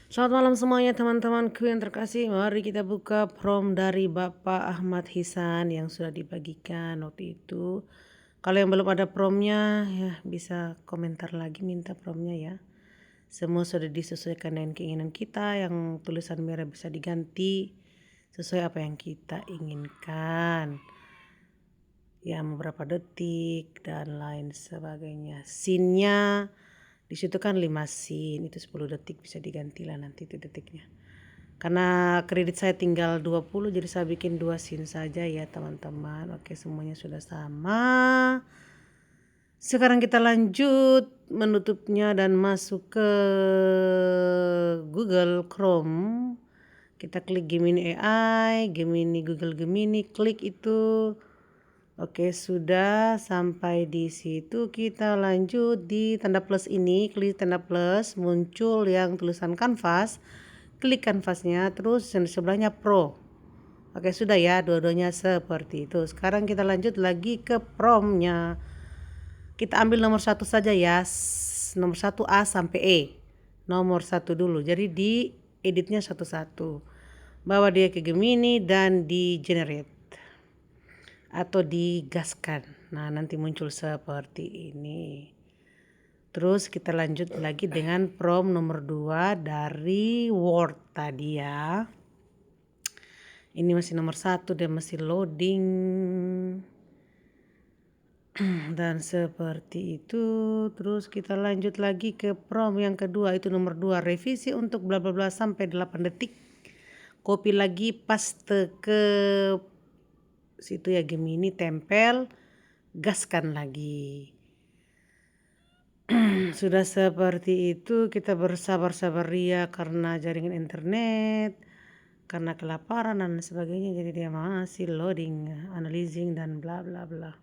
Selamat malam semuanya teman-temanku yang terkasih. Mari kita buka prom dari Bapak Ahmad Hisan yang sudah dibagikan waktu itu. Kalau yang belum ada promnya ya bisa komentar lagi minta promnya ya. Semua sudah disesuaikan dengan keinginan kita, yang tulisan merah bisa diganti sesuai apa yang kita inginkan. Ya beberapa detik dan lain sebagainya. Scene-nya di situ kan 5 scene, itu 10 detik bisa diganti lah nanti itu detiknya. Karena kredit saya tinggal 20 jadi saya bikin 2 scene saja ya teman-teman. Oke, semuanya sudah sama. Sekarang kita lanjut menutupnya dan masuk ke Google Chrome. Kita klik Gemini AI, Gemini Google Gemini, klik itu. Oke, sudah sampai di situ. Kita lanjut di tanda plus ini, klik tanda plus, muncul yang tulisan kanvas. Klik kanvasnya, terus yang di sebelahnya Pro. Oke, sudah ya, dua-duanya seperti itu. Sekarang kita lanjut lagi ke promnya. Kita ambil nomor 1 saja ya, nomor 1 A sampai E. Nomor 1 dulu, jadi di editnya satu-satu. Bawa dia ke Gemini dan di generate atau digaskan. Nah, nanti muncul seperti ini. Terus kita lanjut lagi dengan prompt nomor 2 dari Word tadi ya. Ini masih nomor 1 dan masih loading. Dan seperti itu. Terus kita lanjut lagi ke prompt yang kedua, itu nomor 2, revisi untuk bla bla bla sampai 8 detik. Copy lagi, paste ke situ ya Gemini, tempel, gaskan lagi. Sudah seperti itu, kita bersabar-sabar ya karena jaringan internet, karena kelaparan dan sebagainya, jadi dia masih loading, analyzing dan bla bla bla.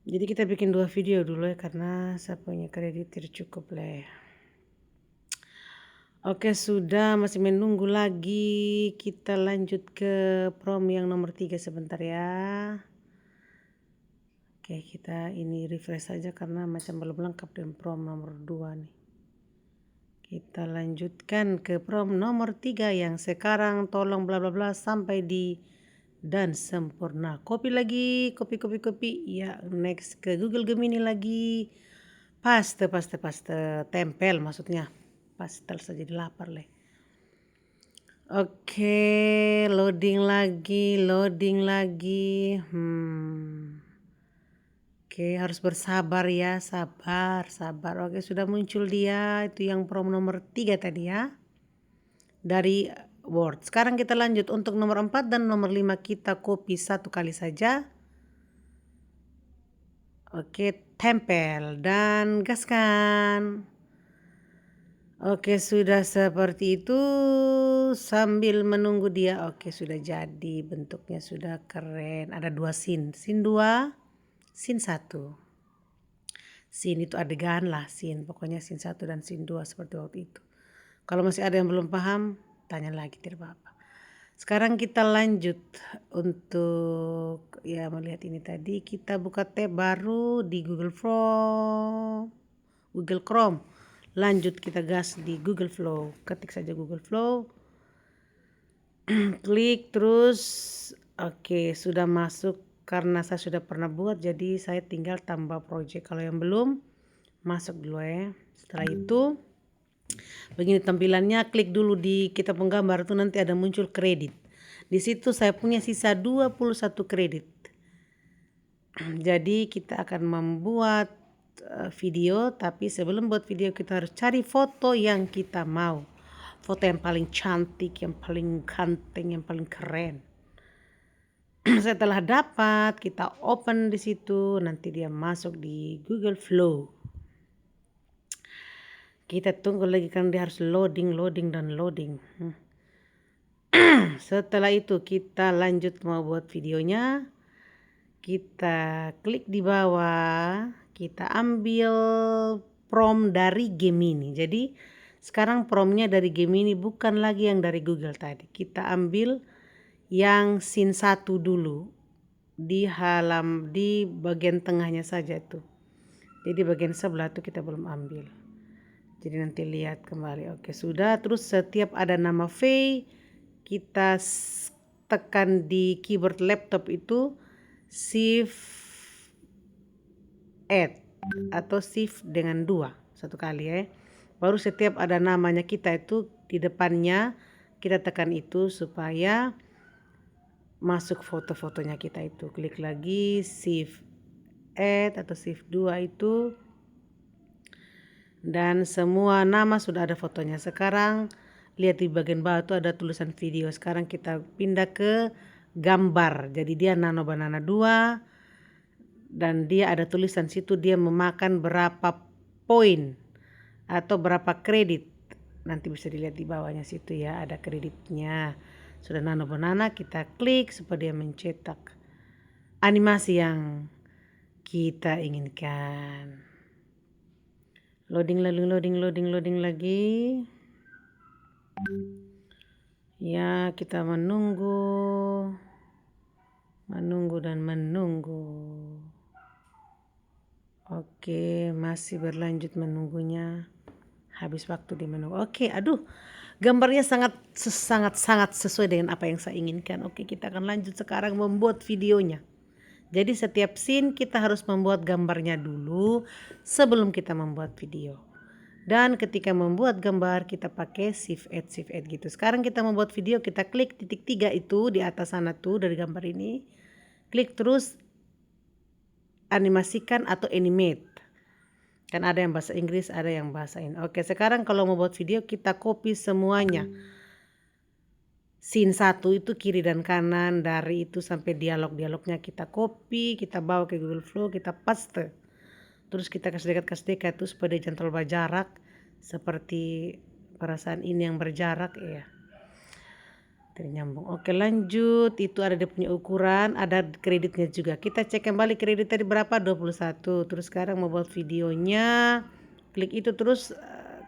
Jadi kita bikin 2 video dulu ya karena saya punya kredit tidak cukup lah. Oke, sudah, masih menunggu lagi. Kita lanjut ke prom yang nomor 3 sebentar ya. Oke, kita ini refresh saja karena macam belum lengkap dengan prom nomor 2 nih. Kita lanjutkan ke prom nomor 3 yang sekarang, tolong bla bla bla sampai di dan sempurna. Copy lagi, copy. Ya, next ke Google Gemini lagi. Paste, tempel maksudnya. Pastel saja di lapar leh. Oke, loading lagi. Oke, harus bersabar ya, sabar. Oke, sudah muncul dia, itu yang prom nomor 3 tadi ya. Dari Word. Sekarang kita lanjut untuk nomor 4 dan nomor 5 kita copy 1 kali saja. Oke, tempel dan gaskan. Oke, sudah seperti itu sambil menunggu dia. Oke, sudah jadi, bentuknya sudah keren. Ada 2 scene, scene 2, scene 1. Scene itu adegan lah, scene pokoknya scene 1 dan scene 2 seperti waktu itu. Kalau masih ada yang belum paham, tanya lagi, tidak apa-apa. Sekarang kita lanjut untuk ya melihat ini tadi. Kita buka tab baru di Google Chrome. Lanjut kita gas di Google Flow. Ketik saja Google Flow. Klik terus. Oke, sudah masuk karena saya sudah pernah buat, jadi saya tinggal tambah project. Kalau yang belum, masuk dulu ya. Setelah itu begini tampilannya, klik dulu di kita penggambar itu nanti ada muncul kredit. Di situ saya punya sisa 21 kredit. Jadi kita akan membuat video, tapi sebelum buat video kita harus cari foto yang kita mau. Foto yang paling cantik, yang paling ganteng, yang paling keren. Setelah dapat, kita open di situ, nanti dia masuk di Google Flow. Kita tunggu lagi kan dia harus loading. Setelah itu kita lanjut mau buat videonya. Kita klik di bawah, kita ambil prompt dari Gemini. Jadi sekarang promptnya dari Gemini, bukan lagi yang dari Google tadi. Kita ambil yang scene 1 dulu di bagian tengahnya saja tuh. Jadi bagian sebelah tuh kita belum ambil. Jadi nanti lihat kembali. Oke, sudah. Terus setiap ada nama V, kita tekan di keyboard laptop itu Shift Add atau Shift dengan 2 satu kali ya. Baru setiap ada namanya kita itu di depannya kita tekan itu supaya masuk foto-fotonya kita itu. Klik lagi Shift Add atau Shift 2 itu. Dan semua nama sudah ada fotonya. Sekarang lihat di bagian bawah itu ada tulisan video. Sekarang kita pindah ke gambar. Jadi dia Nano Banana 2. Dan dia ada tulisan situ dia memakan berapa poin atau berapa kredit. Nanti bisa dilihat di bawahnya situ ya, ada kreditnya. Sudah Nano Banana, kita klik supaya dia mencetak animasi yang kita inginkan. Loading lagi. Ya, kita menunggu dan menunggu. Oke, masih berlanjut menunggunya. Habis waktu di menunggu. Oke, aduh, gambarnya sangat sesuai dengan apa yang saya inginkan. Oke, kita akan lanjut sekarang membuat videonya. Jadi setiap scene kita harus membuat gambarnya dulu sebelum kita membuat video. Dan ketika membuat gambar kita pakai Shift Add gitu. Sekarang kita membuat video, kita klik titik 3 itu di atas sana tuh dari gambar ini. Klik terus animasikan atau animate. Kan ada yang bahasa Inggris, ada yang bahasa ini. Oke, sekarang kalau mau buat video kita copy semuanya. Scene 1 itu kiri dan kanan, dari itu sampai dialognya kita copy, kita bawa ke Google Flow, kita paste. Terus kita kasih dekat tuh supaya dia jangan terlalu berjarak. Seperti perasaan ini yang berjarak ya. Nyambung. Oke, lanjut. Itu ada dia punya ukuran, ada kreditnya juga. Kita cek kembali kredit tadi berapa, 21. Terus sekarang mau buat videonya, klik itu terus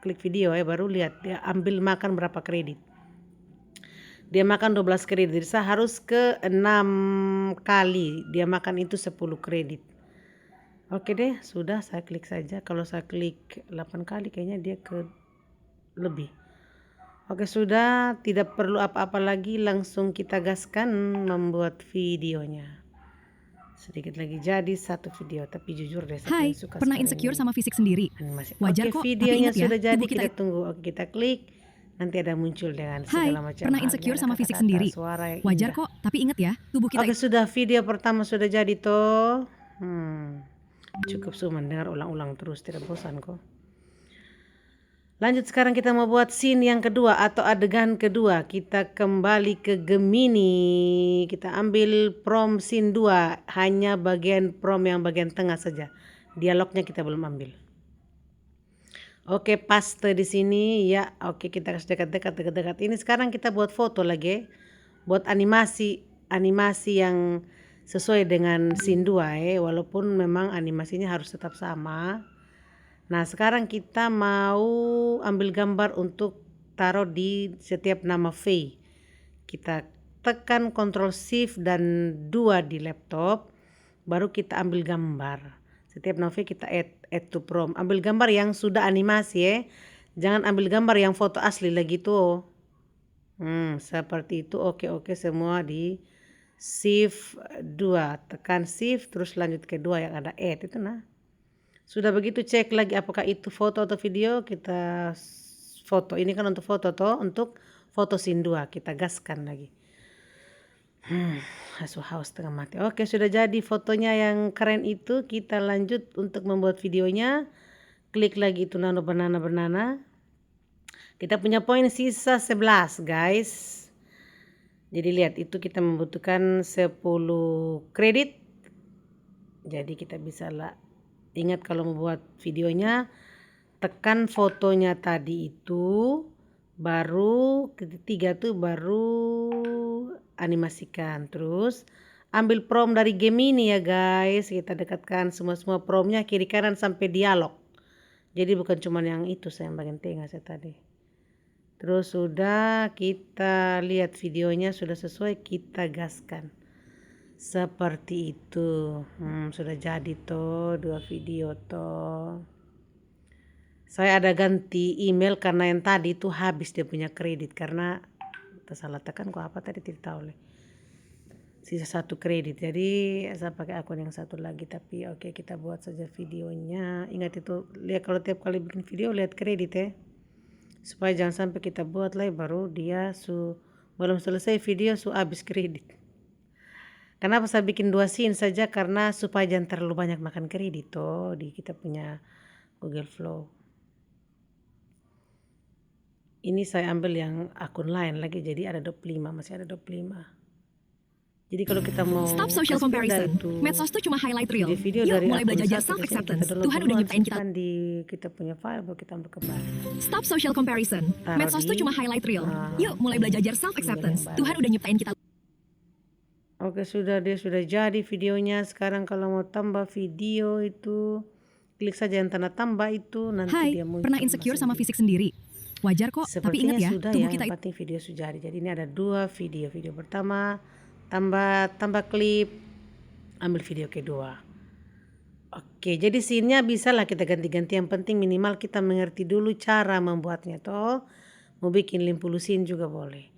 klik video ya, baru lihat dia ambil makan berapa kredit. Dia makan 12 kredit. Jadi saya harus ke 6 kali dia makan itu 10 kredit. Oke deh, sudah saya klik saja. Kalau saya klik 8 kali kayaknya dia ke lebih. Oke, sudah, tidak perlu apa-apa lagi, langsung kita gaskan membuat videonya. Sedikit lagi jadi satu video, tapi jujur deh saya suka pernah insecure sama fisik sendiri? animasi. Wajar Oke, kok, videonya tapi ingat ya, sudah jadi, tubuh kita tunggu. Oke, kita klik, nanti ada muncul dengan segala macam pernah hal. insecure Ada sama fisik kata-kata, sendiri? suara yang Wajar indah. kok, tapi ingat ya, tubuh kita Oke, sudah, video pertama sudah jadi toh. Cukup suman dengar ulang-ulang terus, tidak bosan kok. Lanjut, sekarang kita mau buat scene yang kedua atau adegan kedua. Kita kembali ke Gemini. Kita ambil prom scene 2, hanya bagian prom yang bagian tengah saja. Dialognya kita belum ambil. Oke, paste di sini ya. Oke, kita kasih dekat-dekat. Ini sekarang kita buat foto lagi. Buat animasi yang sesuai dengan scene 2 ya, walaupun memang animasinya harus tetap sama. Nah, sekarang kita mau ambil gambar untuk taruh di setiap nama V. Kita tekan Ctrl Shift dan 2 di laptop, baru kita ambil gambar. Setiap nama V kita add to prom. Ambil gambar yang sudah animasi ya. Jangan ambil gambar yang foto asli lagi tuh. Seperti itu. Oke, semua di Shift 2. Tekan Shift terus lanjut ke 2 yang ada add itu nah. Sudah begitu cek lagi apakah itu foto atau video, kita foto. Ini kan untuk foto toh, untuk foto scene 2 kita gaskan lagi. Haus tengah mati. Oke, sudah jadi fotonya yang keren itu. Kita lanjut untuk membuat videonya. Klik lagi itu Nano Banana. Kita punya poin sisa 11 guys. Jadi lihat itu kita membutuhkan 10 kredit. Jadi kita bisa lah. Ingat kalau membuat videonya, tekan fotonya tadi itu, baru ketiga tuh baru animasikan. Terus ambil prom dari Gemini ya guys, kita dekatkan semua promnya kiri kanan sampai dialog. Jadi bukan cuma yang itu saya yang bagian tengah saya tadi. Terus sudah kita lihat videonya sudah sesuai, kita gaskan. Seperti itu. Sudah jadi toh 2 video toh. Saya ada ganti email karena yang tadi itu habis dia punya kredit karena salah tekan kok apa tadi tidak tahu leh. Sisa 1 kredit, jadi saya pakai akun yang satu lagi, tapi oke, kita buat saja videonya. Ingat itu, lihat kalau tiap kali bikin video lihat kredit ya, supaya jangan sampai kita buat lagi baru dia belum selesai video habis kredit. Kenapa saya bikin 2 scene saja, karena supaya jangan terlalu banyak makan kredit di kita punya Google Flow. Ini saya ambil yang akun lain lagi, jadi ada 25, masih ada 25. Jadi kalau kita mau Stop social comparison. Medsos tuh cuma highlight reel. video Yuk dari mulai akun belajar satu, self biasanya acceptance. kita download Tuhan udah duluan, nyiptain kita. simpan di kita punya file baru kita ambil kembali. Stop social comparison. Taruh Medsos tuh di, cuma highlight reel. Yuk mulai belajar self acceptance. email yang Tuhan udah nyiptain kita. Oke, sudah jadi videonya. Sekarang kalau mau tambah video itu klik saja yang tanda tambah itu, nanti Hai, dia muncul. pernah insecure sama fisik sendiri? Wajar kok, tapi Sepertinya ingat ya, sudah tubuh ya, kita yang penting video sudah jadi. Jadi ini ada 2 video. Video pertama tambah klip, ambil video kedua. Oke, jadi scene-nya bisa lah kita ganti-ganti, yang penting minimal kita mengerti dulu cara membuatnya toh. Mau bikin 50 scene juga boleh.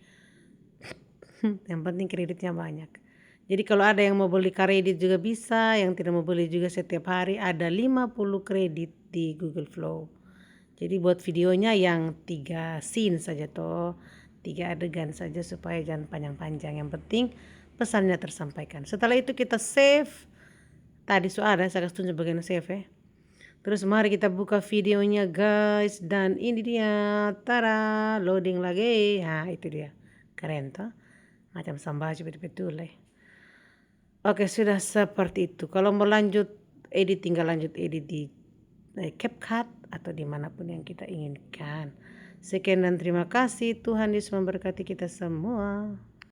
Yang penting kreditnya banyak. Jadi kalau ada yang mau beli kredit juga bisa, yang tidak mau beli juga setiap hari ada 50 kredit di Google Flow. Jadi buat videonya yang 3 scene saja toh, 3 adegan saja supaya jangan panjang-panjang. Yang penting pesannya tersampaikan. Setelah itu kita save. Tadi ada, saya kasih tunjuk bagian save ya. Terus mari kita buka videonya guys, dan ini dia, tada, loading lagi. Nah itu dia, keren toh, macam sambaca betul-betul ya. Oke, sudah seperti itu. Kalau mau lanjut edit, tinggal lanjut edit di CapCut atau dimanapun yang kita inginkan. Sekian dan terima kasih. Tuhan Yesus memberkati kita semua.